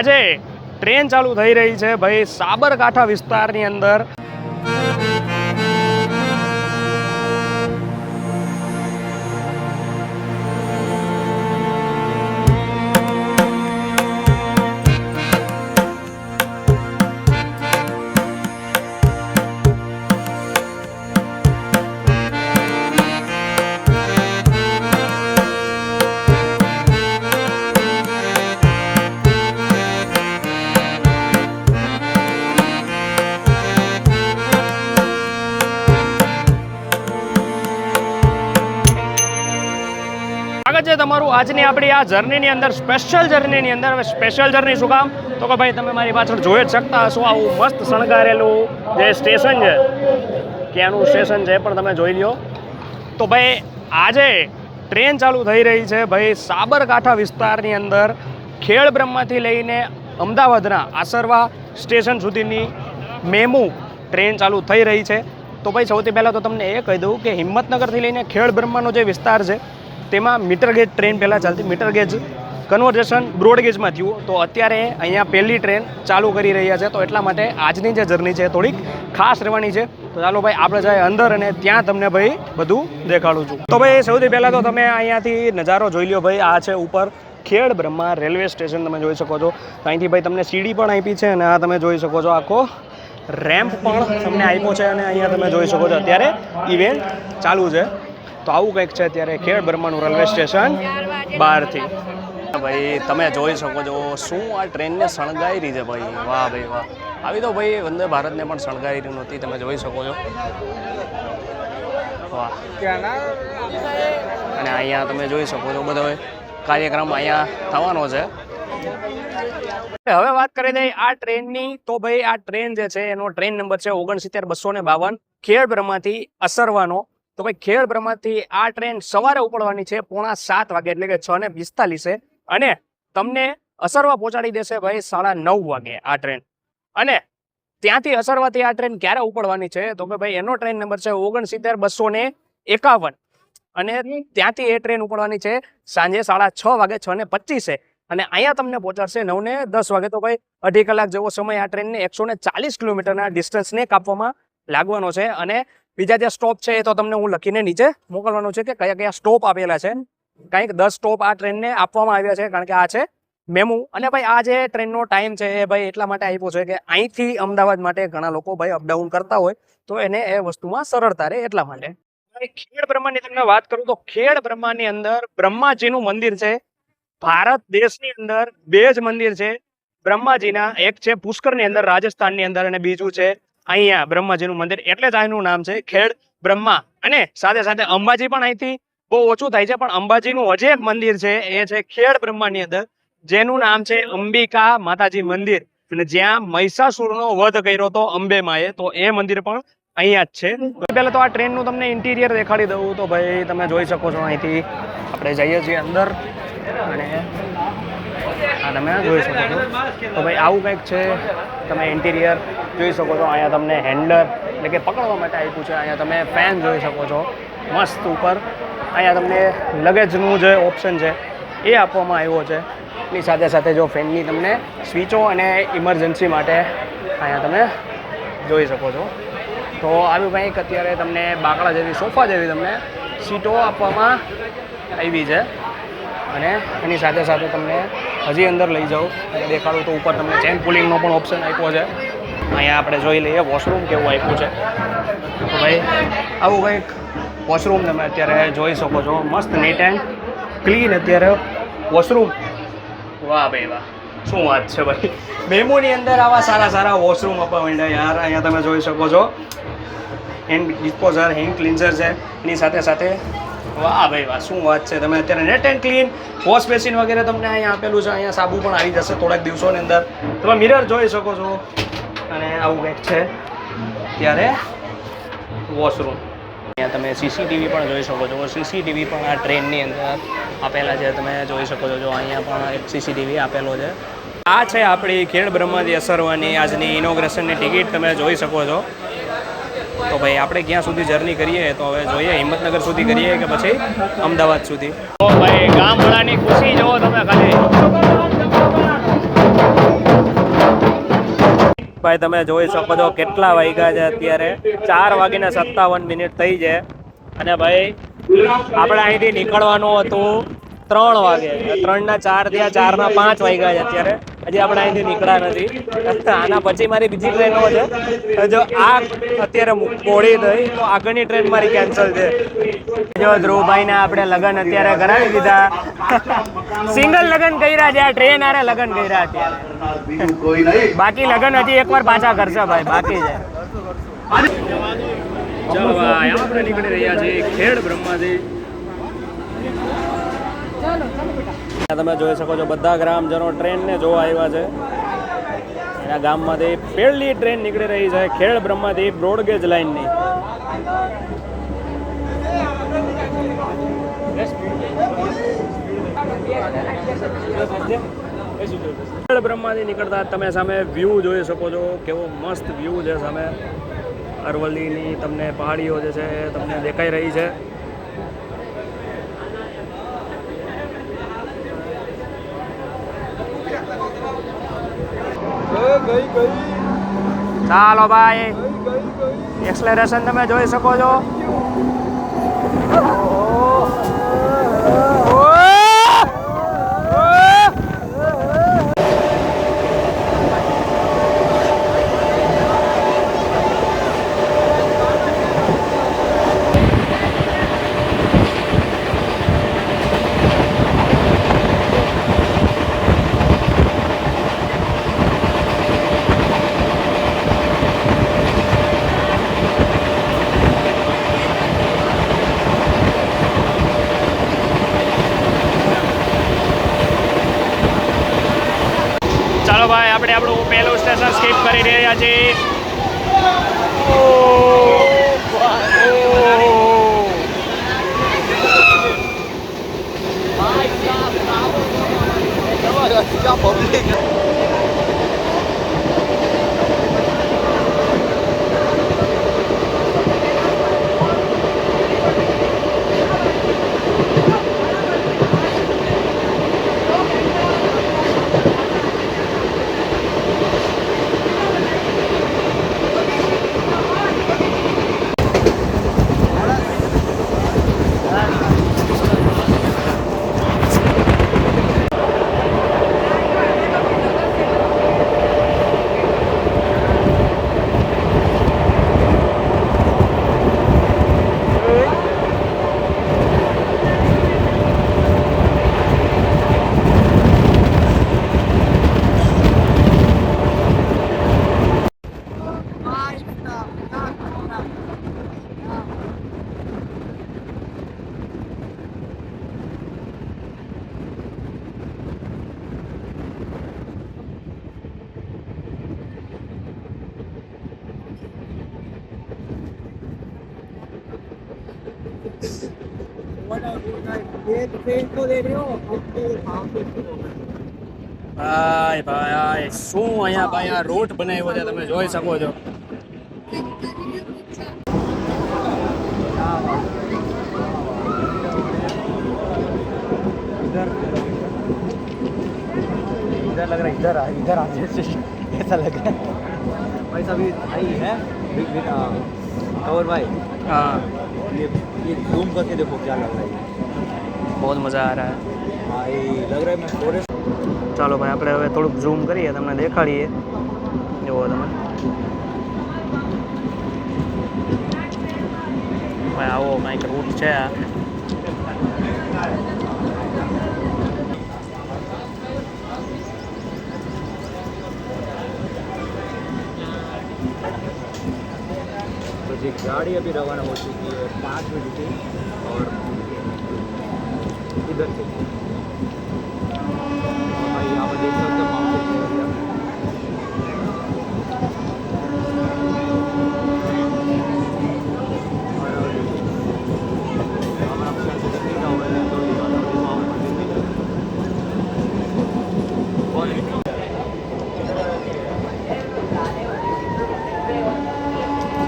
આજે ટ્રેન ચાલુ થઈ રહી છે ભાઈ સાબરકાંઠા વિસ્તારની અંદર। સ્વાગત છે તમારું આજની આપણી આ જર્નીની અંદર, સ્પેશિયલ જર્નીની અંદર। હવે સ્પેશિયલ જર્ની શું કામ તો કે ભાઈ તમે મારી પાછળ જોઈ જ શકતા હશો આવું મસ્ત શણગારેલું જે સ્ટેશન છે, ક્યાંનું સ્ટેશન છે પણ તમે જોઈ લ્યો। તો ભાઈ આજે ટ્રેન ચાલુ થઈ રહી છે ભાઈ સાબરકાંઠા વિસ્તારની અંદર, ખેડબ્રહ્માથી લઈને અમદાવાદના આસરવા સ્ટેશન સુધીની મેમુ ટ્રેન ચાલુ થઈ રહી છે। તો ભાઈ સૌથી પહેલાં તો તમને એ કહી દઉં કે હિંમતનગરથી લઈને ખેડબ્રહ્માનો જે વિસ્તાર છે તેમાં મીટર ગેજ ટ્રેન પહેલાં ચાલતી, મીટર ગેજ કન્વર્ઝેશન બ્રોડગેજમાં થયું। તો અત્યારે અહીંયા પહેલી ટ્રેન ચાલુ કરી રહ્યા છે, તો એટલા માટે આજની જે જર્ની છે થોડીક ખાસ રહેવાની છે। તો ચાલો ભાઈ આપણે જાય અંદર અને ત્યાં તમને ભાઈ બધું દેખાડું છું। તો ભાઈ સૌથી પહેલાં તો તમે અહીંયાથી નજારો જોઈ લ્યો ભાઈ। આ છે ઉપર ખેડબ્રહ્મા રેલવે સ્ટેશન, તમે જોઈ શકો છો। અહીંથી ભાઈ તમને સીડી પણ આપી છે અને આ તમે જોઈ શકો છો આખો રેમ્પ પણ તમને આપ્યો છે અને અહીંયા તમે જોઈ શકો છો અત્યારે ઇવેન્ટ ચાલુ છે। તો આવું કંઈક છે અત્યારે ખેડબ્રહ્માનું રેલવે સ્ટેશન બહારથી। ભાઈ તમે જોઈ શકો છો શું આ ટ્રેનને શણગારી છે ભાઈ, વાહ ભાઈ વાહ। આવી તો ભાઈ વંદે ભારતને પણ શણગારી નહોતી, તમે જોઈ શકો છો, વાહ। અને અહીંયા તમે જોઈ શકો છો બધો કાર્યક્રમ અહીંયા થવાનો છે। હવે વાત કરી દઈએ આ ટ્રેનની, તો ભાઈ આ ટ્રેન જે છે એનો ટ્રેન નંબર છે 69252 ખેડબ્રહ્માથી અસરવાનો। તો ભાઈ ખેડબ્રહ્માથી આ ટ્રેન સવારે ઉપડવાની છે 7:45 વાગે, એટલે કે 6:45, અને તમને અસરવા પહોંચાડી દેશે ભાઈ 9:30 વાગે આ ટ્રેન। અને ત્યાંથી અસરવાથી આ ટ્રેન ક્યારે ઉપડવાની છે તો કે ભાઈ એનો ટ્રેન નંબર છે 69251, અને ત્યાંથી એ ટ્રેન ઉપડવાની છે સાંજે 6:30 વાગે 6:25, અને અહીંયા તમને પહોંચાડશે 9:10 વાગે। તો ભાઈ 2.5 કલાક જેવો સમય આ ટ્રેનને 140 કિલોમીટરના ડિસ્ટન્સને કાપવામાં લાગવાનો છે। અને બીજા જે સ્ટોપ છે એ તો તમને હું લખીને નીચે મોકલવાનું છે કે કયા કયા સ્ટોપ આપેલા છે। કંઈક 10 સ્ટોપ આ ટ્રેનને આપવામાં આવ્યા છે, કારણ કે આ છે મેમુ। અને ભાઈ આ જે ટ્રેનનો ટાઈમ છે એ ભાઈ એટલા માટે આપ્યો છે કે અહીંથી અમદાવાદ માટે ઘણા લોકો ભાઈ અપડાઉન કરતા હોય તો એને એ વસ્તુમાં સરળતા રહે એટલા માટે। ખેડબ્રહ્માની તમને વાત કરું તો ખેડબ્રહ્માની અંદર બ્રહ્માજીનું મંદિર છે। ભારત દેશની અંદર 2 જ મંદિર છે બ્રહ્માજીના, એક છે પુષ્કરની અંદર રાજસ્થાનની અંદર, અને બીજું છે અહીંયા બ્રહ્માજીનું મંદિર, એટલે જ આનું નામ છે ખેડબ્રહ્મા। અને સાથે સાથે અંબાજી પણ અહીંથી બહુ ઓછું થાય છે, પણ અંબાજીનું હજી એક મંદિર છે એ છે ખેડબ્રહ્માની અંદર, જેનું નામ છે અંબિકા માતાજી મંદિર, અને જ્યાં મહિષાસુરનો વધ કર્યો હતો અંબે માએ, તો એ મંદિર પણ અહીંયા જ છે। પહેલા તો આ ટ્રેનનું તમને ઇન્ટિરિયર દેખાડી દઉં તો ભાઈ તમે જોઈ શકો છો, અહીંથી આપણે જઈએ છીએ અંદર અને આ તમે જોઈ શકો છો। તો ભાઈ આવું કંઈક છે, તમે ઇન્ટિરિયર જોઈ શકો છો। અહીંયા તમને હેન્ડલર એટલે કે પકડવા માટે આપ્યું છે, અહીંયા તમે ફેન જોઈ શકો છો મસ્ત ઉપર। અહીંયા તમને લગેજનું જે ઓપ્શન છે એ આપવામાં આવ્યો છે, એની સાથે સાથે જો ફેનની તમને સ્વિચો અને ઇમરજન્સી માટે અહીંયા તમે જોઈ શકો છો। તો આવ્યું કંઈક અત્યારે તમને બાકડા જેવી, સોફા જેવી તમને સીટો આપવામાં આવી છે, અને એની સાથે સાથે તમને હજી અંદર લઈ જાઉં અને દેખાડું તો ઉપર તમને ચેન પુલિંગનો પણ ઓપ્શન આપ્યો છે। અહીંયા આપણે જોઈ લઈએ વોશરૂમ કેવું આપ્યું છે। તો ભાઈ આવું કંઈક વોશરૂમ તમે અત્યારે જોઈ શકો છો, મસ્ત નીટ એન્ડ ક્લીન અત્યારે વોશરૂમ, વાહ ભાઈ વાહ, શું વાત છે ભાઈ। મેમોની અંદર આવા સારા વોશરૂમ આપવા માંડ્યા યાર। અહીંયા તમે જોઈ શકો છો હેન્ડ ડિસ્પોઝર, હેન્ડ ક્લિન્ઝર છે, એની સાથે સાથે વાહ ભાઈ વાહ, શું વાત છે। તમે અત્યારે net and clean wash basin વગેરે તમને અહીંયા આપેલું છે, અહીંયા સાબુ પણ આવી જશે થોડાક દિવસોની અંદર। તમે મિરર જોઈ શકો છો, અને આવું કંઈક છે ત્યારે વોશરૂમ। અહીંયા તમે સીસીટીવી પણ જોઈ શકો છો, સીસીટીવી પણ આ ટ્રેનની અંદર આપેલા છે, તમે જોઈ શકો છો। જો અહીંયા પણ એક સીસીટીવી આપેલો છે। આ છે આપણી ખેડબ્રહ્માથી અસરવાની આજની ઇનોગ્રેશનની ટિકિટ, તમે જોઈ શકો છો। તો ભાઈ આપણે ક્યાં સુધી જર્ની કરીએ તો હવે જોઈએ, હિંમતનગર સુધી કરીએ કે પછી અમદાવાદ સુધી। તો ભાઈ ગામડાની ખુશી જોવો તમે ખાલી, ભાઈ તમે જોઈ શકો છો કેટલા વાગ્યા છે અત્યારે 4:57 થઈ છે અને ભાઈ આપણે અહીંથી નીકળવાનું હતું 3 વાગે 3 ના 4 થયા 4 ના 5 વાગ્યા છે અત્યારે હજી આપણે અહીંથી નીકળ્યા નથી આના પછી મારી બીજી ટ્રેનો છે જો આ અત્યારે મોડી થઈ તો આગળની ટ્રેન મારી કેન્સલ છે જો ધ્રુવભાઈ ને આપણે લગન અત્યારે કરાવી દીધા સિંગલ લગન કર્યા છે આ ટ્રેન આરે લગન કર્યા અત્યારે બાકી લગન હજી એકવાર પાછા કરશે ભાઈ બાકી છે ચલો ભાઈ આપણે નીકળી રહ્યા છીએ ખેડ બ્રહ્માથી તમે જોઈ શકો છો બધા ગ્રામજનો ટ્રેનને જોવા આવ્યા છે એના ગામમાંથી પહેલી ટ્રેન નીકળી રહી છે ખેડ બ્રહ્માથી બ્રોડગેજ લાઇનની ખેડ બ્રહ્માથી નીકળતા તમે સામે વ્યૂ જોઈ શકો છો કેવો મસ્ત વ્યૂ છે સામે અરવલ્લીની તમને પહાડીઓ જે છે તમને દેખાઈ રહી છે ચાલો ભાઈ એક્સલેરેશન તમે જોઈ શકો છો ચાલો ભાઈ આપણે આપણું પહેલું સ્ટેશન સ્કીપ કરી રહ્યા છીએ ભાઈ ભાઈ શું અહીંયા ભાઈ આ રૂટ બનાવ્યો છે તમે જોઈ શકો છો इधर लग रहा है इधर आ जैसे ऐसा लग रहा है भाई साहब आई है कवर भाई हाँ ये जूम करके देखो क्या लग रहा है बहुत मज़ा आ रहा है भाई लग रहा है मैं फॉरेस्ट ચાલો ભાઈ આપણે હવે થોડુંક ઝૂમ કરીએ તમને દેખાડીએ જુઓ તમે ભાઈ આવો કંઈક રૂટ છે આ तो जी गाड़ी अभी रवाना हो चुकी है 5 बजे से और इधर से भाई यहाँ पर देख सकते हो माउंटेन एरिया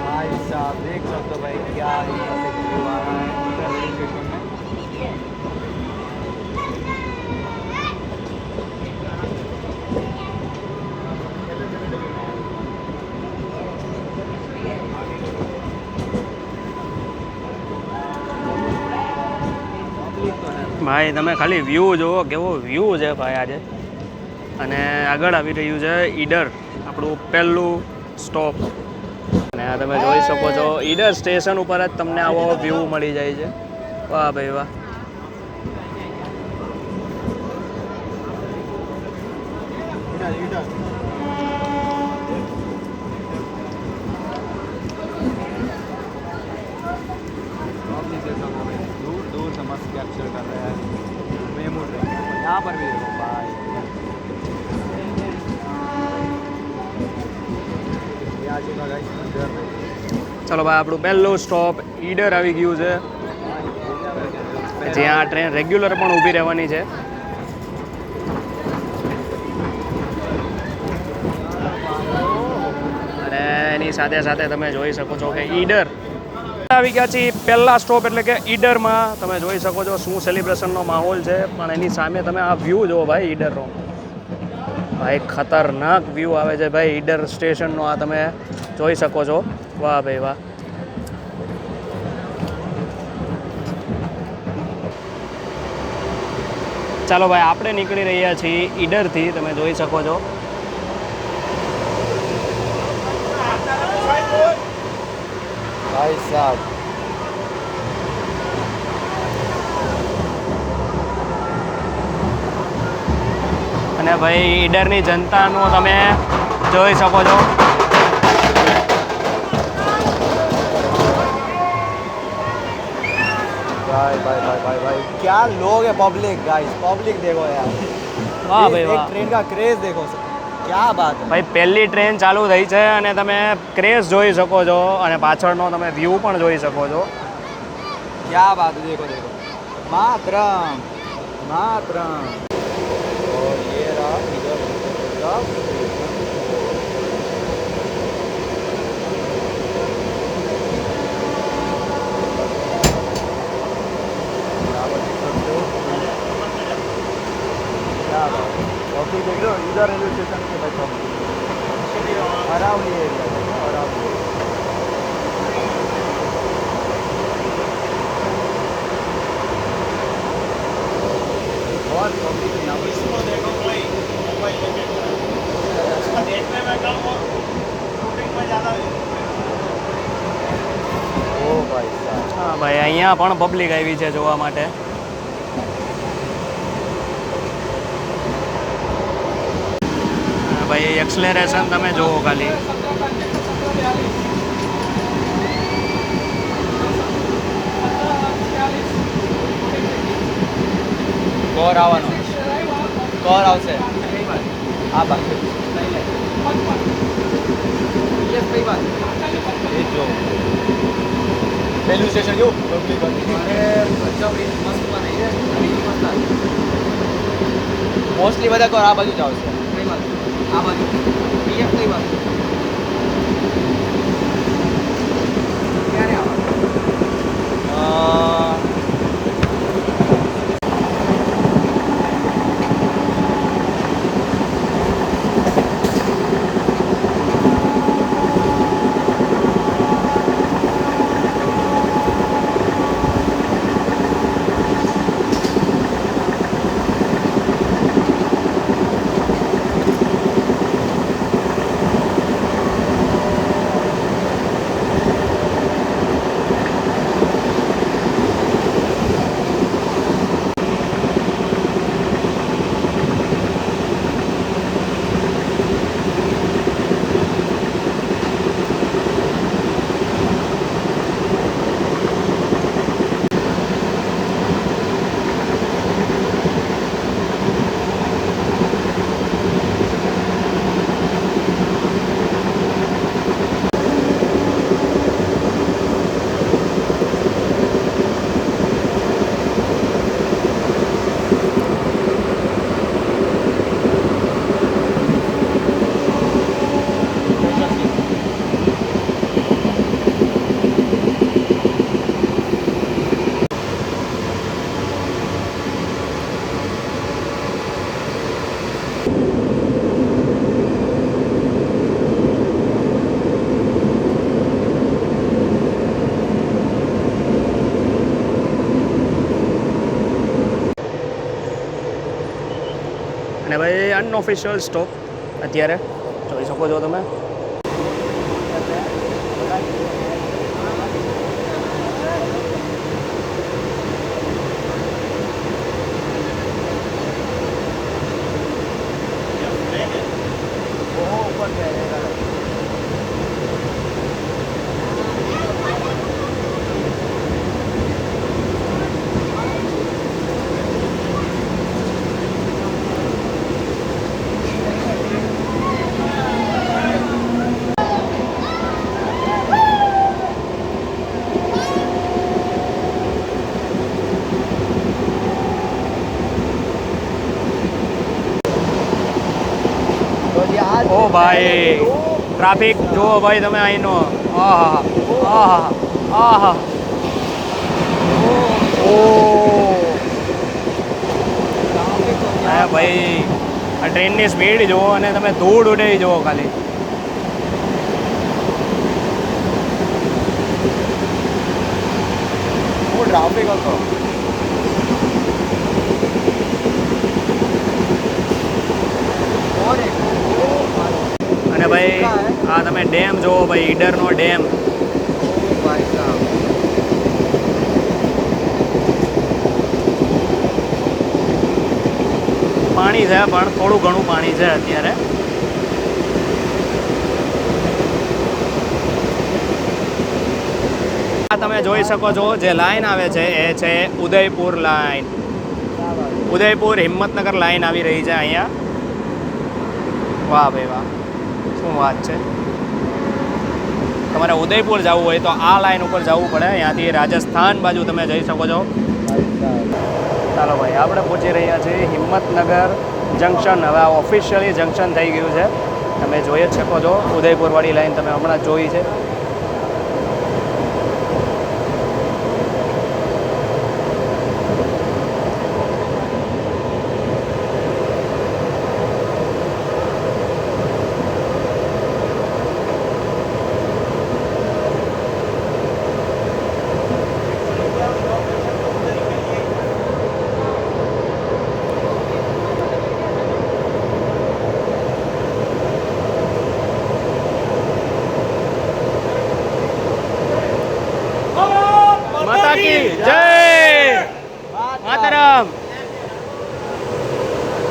भाई साहब देख सकते हो भाई क्या यहाँ से व्यू आ रहा है रेलवे स्टेशन में ભાઈ તમે ખાલી વ્યૂ જુઓ, કેવો વ્યૂ છે ભાઈ આજે. અને આગળ આવી રહ્યું છે ઈડર, આપણું પહેલું સ્ટોપ. અને આ તમે જોઈ શકો છો ઈડર સ્ટેશન ઉપર જ તમને આવો વ્યૂ મળી જાય છે. વાહ ભાઈ વાહ. दूर दूर से मस्त कैप्चर कर रहे हैं मेमो ट्रेन. यहाँ पर भी देखो भाई, ये आ चुका गाइस ईडर में. ચલો ભાઈ આપણું પહેલું સ્ટોપ ઈડર આવી ગયું છે, જ્યાં આ ટ્રેન રેગ્યુલર પણ ઊભી રહેવાની છે. અને એની સાથે સાથે તમે જોઈ શકો છો કે ઈડર આવી ગયા છીએ પહેલા સ્ટોપ એટલે કે ઈડરમાં. તમે જોઈ શકો છો શું સેલિબ્રેશનનો માહોલ છે, પણ એની સામે તમે આ વ્યૂ જુઓ ભાઈ ઈડરનો. ભાઈ ખતરનાક વ્યૂ આવે છે ભાઈ ઈડર સ્ટેશનનો, આ તમે જોઈ શકો છો. વાહ ભાઈ વાહ. ચાલો ભાઈ આપણે નીકળી રહ્યા છીએ ઈડરથી, તમે જોઈ શકો છો. भाई साहब અને ભાઈ ઈડરની જનતાનું તમે જોઈ શકો છો. भाई भाई भाई भाई भाई क्या लोग है. पब्लिक गाइस, पब्लिक देखो यार. વાહ एक- ભાઈ एक વાહ. ट्रेन का क्रेज देखो, क्या बात है. ભાઈ પહેલી ટ્રેન ચાલુ થઈ છે અને તમે ક્રેઝ જોઈ શકો છો અને પાછળનો તમે વ્યૂ પણ જોઈ શકો છો. क्या बात है, देखो देखो. मातरम मातरम. और ये रहा इधर का स्टेशन. यहाँ पर देख सकते हो. क्या बात है. और फिर देख लो इधर रेलवे स्टेशन के बैठा हूँ. अरावली एरिया है, अरावली. बहुत पब्लिक है यहाँ पर. ओ भाई साहब. હા ભાઈ અહીંયા પણ પબ્લિક આવી છે જોવા માટે. ભાઈ એક્સલેરેશન તમે જુઓ ખાલી. કોર આવવાનો. કોર આવશે. આ બાકી એ જો પહેલું સ્ટેશન જો પબ્લિક મોસ્ટલી બધા કોર આ બાજુ જ આવશે. આ બાજુ પીએફ કઈ બાજુ ક્યારે આવવાનું? અનઓફિશિયલ સ્ટોપ અત્યારે જોઈ શકો છો તમે. ઓ ભાઈ ટ્રાફિક જુઓ ભાઈ તમે અહીંનો. આહા આહા આહા ઓ હા ભાઈ આ ટ્રેનની સ્પીડ જુઓ અને તમે ધૂળ ઉડે જુઓ ખાલી. ટ્રાફિક હતો. અને ભાઈ આ તમે ડેમ જુઓ ભાઈ, ઈડરનો ડેમ. પાણી છે પણ થોડું ઘણું પાણી છે અત્યારે. આ તમે જોઈ શકો છો જે લાઈન આવે છે એ છે ઉદયપુર લાઈન. ઉદયપુર હિંમતનગર લાઈન આવી રહી છે અહીંયા. વાહ ભાઈ વાહ, શું વાત છે. તમારે ઉદયપુર જવું હોય તો આ લાઈન ઉપર જવું પડે. અહીંયાથી રાજસ્થાન બાજુ તમે જઈ શકો છો. ચાલો ભાઈ આપણે પહોંચી રહ્યા છીએ હિંમતનગર જંકશન. હવે આ ઓફિશિયલી જંકશન થઈ ગયું છે. તમે જોઈ જ શકો છો ઉદયપુરવાળી લાઈન તમે હમણાં જોઈ છે. માતા કી જય માતરમ.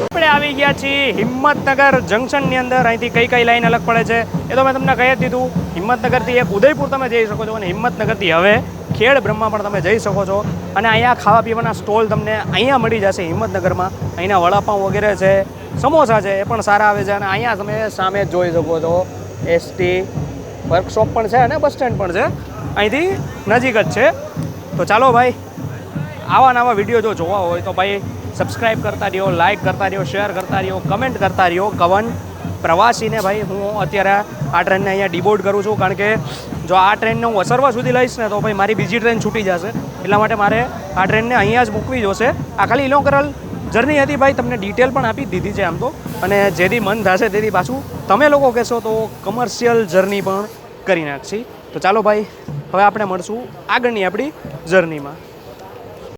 આપણે આવી ગયા છીએ હિંમતનગર જંકશનની અંદર. અહીંથી કઈ કઈ લાઈન અલગ પડે છે એ તો મેં તમને કહી જ દીધું. હિંમતનગરથી એક ઉદયપુર તમે જઈ શકો છો અને હિંમતનગરથી હવે ખેડ બ્રહ્મા પણ તમે જઈ શકો છો. અને અહીંયા ખાવા પીવાના સ્ટોલ તમને અહીંયા મળી જશે હિંમતનગરમાં. અહીંના વડાપાઉં વગેરે છે, સમોસા છે, એ પણ સારા આવે છે. અને અહીંયા તમે સામે જોઈ શકો છો એસટી વર્કશોપ પણ છે અને બસ સ્ટેન્ડ પણ છે. અહીંથી નજીક જ છે. તો ચાલો ભાઈ, આવા નવા વિડીયો જો જોવા હોય તો ભાઈ સબસ્ક્રાઈબ કરતા રહ્યો, લાઇક કરતા રહ્યો, શેર કરતા રહ્યો, કમેન્ટ કરતા રહ્યો. કવન પ્રવાસીને ભાઈ હું અત્યારે આ ટ્રેનને અહીંયા ડિબોર્ડ કરું છું, કારણ કે જો આ ટ્રેનને હું અસરવા સુધી લઈશ ને તો ભાઈ મારી બીજી ટ્રેન છૂટી જશે. એટલા માટે મારે આ ટ્રેનને અહીંયા જ મૂકવી જોશે. આ ખાલી ઇનોગ્રલ જર્ની હતી ભાઈ, તમને ડિટેલ પણ આપી દીધી છે આમ તો. અને જેથી મન થશે તેથી પાછું તમે લોકો કહેશો તો કમર્શિયલ જર્ની પણ કરી નાખશી. તો ચાલો ભાઈ, હવે આપણે મળશું આગળની આપણી જર્નીમાં.